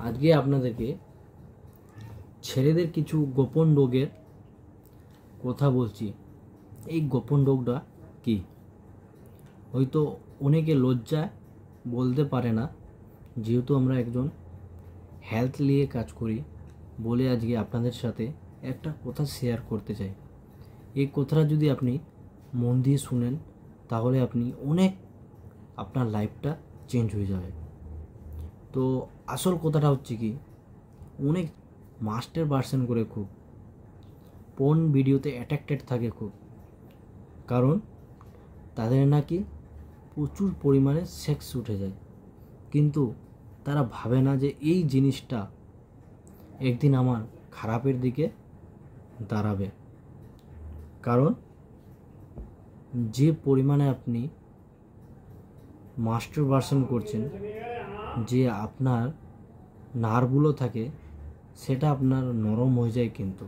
আজকে আপনাদেরকে ছেলেদের কিছু গোপন রোগের কথা বলছি। এই গোপন রোগটা কি হয়তো অনেকে লজ্জায় বলতে পারে না, যেহেতু আমরা একজন হেলথ নিয়ে কাজ করি বলে আজকে আপনাদের সাথে একটা কথা শেয়ার করতে চাই। এই কথাটা যদি আপনি মন দিয়ে শুনেন তাহলে আপনি অনেক আপনার লাইফটা চেঞ্জ হয়ে যাবে। তো আসল কথাটা হচ্ছে কি, অনেক মাস্টার ভার্সন করে খুব পর্ন ভিডিওতে অ্যাট্রাক্টেড থাকে খুব, কারণ তাদের নাকি প্রচুর পরিমাণে সেক্স উঠে যায়, কিন্তু তারা ভাবে না যে এই জিনিসটা একদিন আমার খারাপের দিকে দাঁড়াবে। কারণ যে পরিমাণে আপনি মাস্টার ভার্সন করছেন, যে আপনার নার্ভগুলো থাকে সেটা আপনার নরম হয়ে যায়, কিন্তু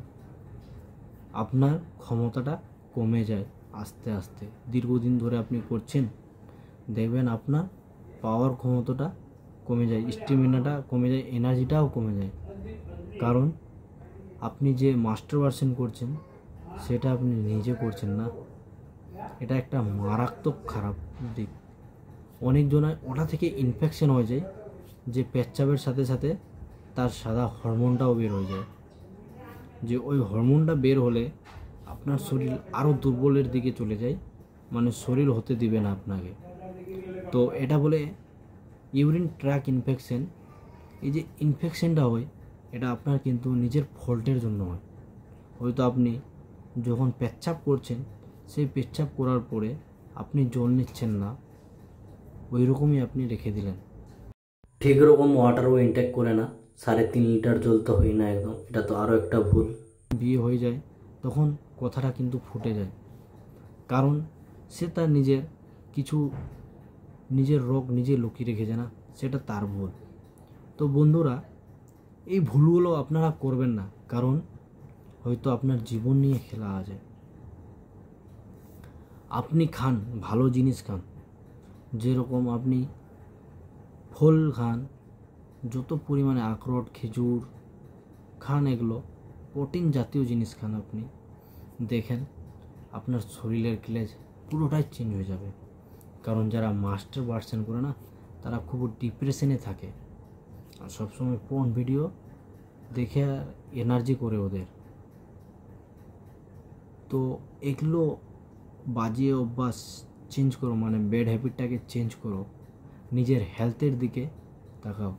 আপনার ক্ষমতাটা কমে যায় আস্তে আস্তে। দীর্ঘদিন ধরে আপনি করছেন, দেখবেন আপনার পাওয়ার ক্ষমতাটা কমে যায়, স্ট্যামিনাটা কমে যায়, এনার্জিটাও কমে যায়। কারণ আপনি যে মাস্টার ভার্সন করছেন সেটা আপনি নিজে করছেন না। এটা একটা মারাত্মক খারাপ দিক। অনেকজনের ওটা থেকে ইনফেকশন হয়ে যায়, যে পেচ্ছাপের সাথে সাথে তার সাদা হরমোনটাও বের হয়ে যায়, যে ওই হরমোনটা বের হলে আপনার শরীর আরও দুর্বলের দিকে চলে যায়, মানে শরীর হতে দিবে না আপনাকে। তো এটা বলে ইউরিন ট্র্যাক ইনফেকশন। এই যে ইনফেকশনটা হয় এটা আপনার কিন্তু নিজের ফল্টের জন্য হয়। হয়তো আপনি যখন পেচ্ছাপ করছেন, সেই পেচ্ছাপ করার পরে আপনি জল নিচ্ছেন না, ওই রকমই আপনি রেখে দিলেন। ঠিক রকম ওয়াটারও ইনটেক করে না, 3.5 লিটার জল তো হয় না একদম, এটা তো আরও একটা ভুল। বিয়ে হয়ে যায় তখন কথাটা কিন্তু ফুটে যায়, কারণ সে তার নিজের রোগ নিজে লুকিয়ে রেখেছে না, সেটা তার ভুল। তো বন্ধুরা, এই ভুলগুলো আপনারা করবেন না, কারণ হয়তো আপনার জীবন নিয়ে খেলা আছে। আপনি খান, ভালো জিনিস খান, যেরকম আপনি ফল খান, যত পরিমাণে আখরোট, খেজুর খান, এগুলো প্রোটিন জাতীয় জিনিস খান, আপনি দেখেন আপনার শরীরের গ্লেজ পুরোটাই চেঞ্জ হয়ে যাবে। কারণ যারা মাস্টার ভার্সন করে না, তারা খুব ডিপ্রেশনে থাকে আর সবসময় পর্ন ভিডিও দেখে এনার্জি করে ওদের। তো এগুলো বাজে অভ্যাস চেঞ্জ করো, মানে ব্যাড হ্যাবিটটাকে চেঞ্জ করো, নিজের হেলথের দিকে তাকাও।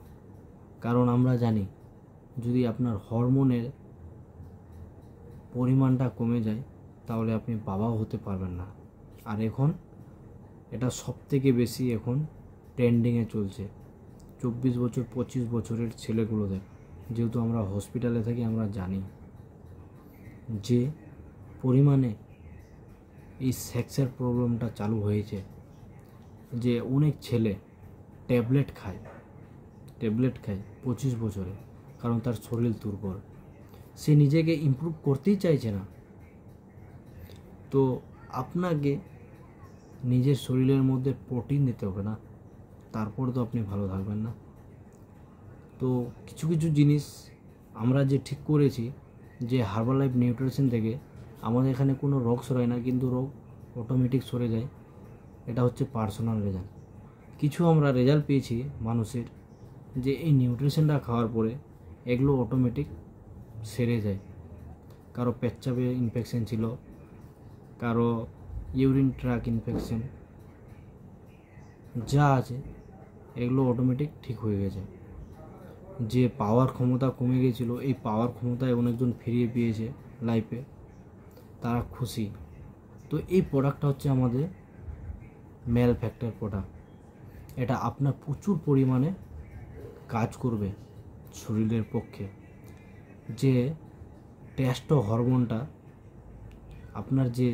কারণ আমরা জানি যদি আপনার হরমোনের পরিমাণটা কমে যায় তাহলে আপনি বাবাও হতে পারবেন না। আর এখন এটা সবথেকে বেশি এখন ট্রেন্ডিংয়ে চলছে 24 বছর 25 বছরের ছেলেগুলোদের। যেহেতু আমরা হসপিটালে থাকি, আমরা জানি যে পরিমাণে এই সেক্সের প্রবলেমটা চালু হয়েছে, যে অনেক ছেলে ট্যাবলেট খায় 25 বছরে, কারণ তার শরীর দুর্বল, সে নিজেকে ইমপ্রুভ করতেই চাইছে না। তো আপনাকে নিজের শরীরের মধ্যে প্রোটিন দিতে হবে না, তারপর তো আপনি ভালো থাকবেন না। তো কিছু কিছু জিনিস আমরা যে ঠিক করেছি, যে হার্বাল লাইফ নিউট্রিশন থেকে আমাদের এখানে কোনো রোগ সরায় না, কিন্তু রোগ অটোমেটিক সরে যায়। এটা হচ্ছে পার্সোনাল রেজাল্ট। কিছু আমরা রেজাল্ট পেয়েছি মানুষের, যে এই নিউট্রিশনটা খাওয়ার পরে এগুলো অটোমেটিক সেরে যায়। কারো পেচ্ছাপে ইনফেকশন ছিল, কারো ইউরিন ট্র্যাক ইনফেকশন, যা আছে এগুলো অটোমেটিক ঠিক হয়ে গেছে। যে পাওয়ার ক্ষমতা কমে গেছিলো, এই পাওয়ার ক্ষমতায় অনেকজন ফিরিয়ে পেয়েছে লাইফে, তারা খুশি। তো এই প্রোডাক্টটা হচ্ছে আমাদের মেল ফ্যাক্টর প্রোডাক্ট। এটা আপনার প্রচুর পরিমাণে কাজ করবে শরীরের পক্ষে। যে টেস্টো হরমোনটা আপনার যে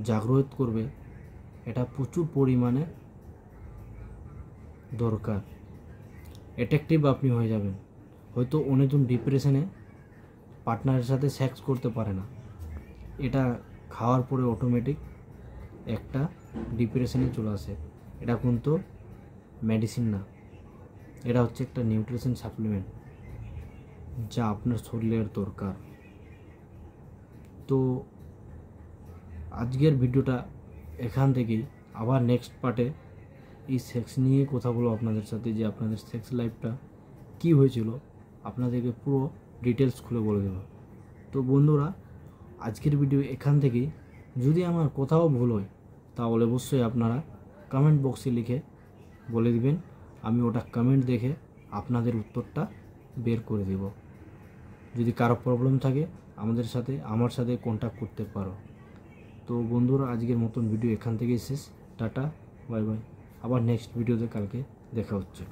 জাগ্রত করবে, এটা প্রচুর পরিমাণে দরকার। অ্যাট্রাকটিভ আপনি হয়ে যাবেন। হয়তো অনেকজন ডিপ্রেশনে পার্টনারের সাথে সেক্স করতে পারে না, এটা খাওয়ার পরে অটোমেটিক একটা ডিপ্রেশনে চলে আসে। এটা কিন্তু মেডিসিন না, এটা হচ্ছে একটা নিউট্রিশন সাপ্লিমেন্ট যা আপনার শরীরের দরকার। তো আজকের ভিডিওটা এখান থেকেই, আবার নেক্সট পার্টে এই সেক্স নিয়ে কথা বলবো আপনাদের সাথে, যে আপনাদের সেক্স লাইফটা কী হয়েছিল আপনাদেরকে পুরো ডিটেলস খুলে বলে দেবো। তো বন্ধুরা, আজকের ভিডিও এখান থেকেই। যদি আমার কোথাও ভুল হয় তাহলে অবশ্যই আপনারা কমেন্ট বক্সে লিখে বলে দিবেন, আমি ওটা কমেন্ট দেখে আপনাদের উত্তরটা বের করে দেব। যদি কারো প্রবলেম থাকে আমার সাথে কন্ট্যাক্ট করতে পারো। তো বন্ধুরা, আজকের মতন ভিডিও এখান থেকেই শেষ। Tata, bye bye. আবার নেক্সট ভিডিওতে কালকে দেখা হচ্ছে।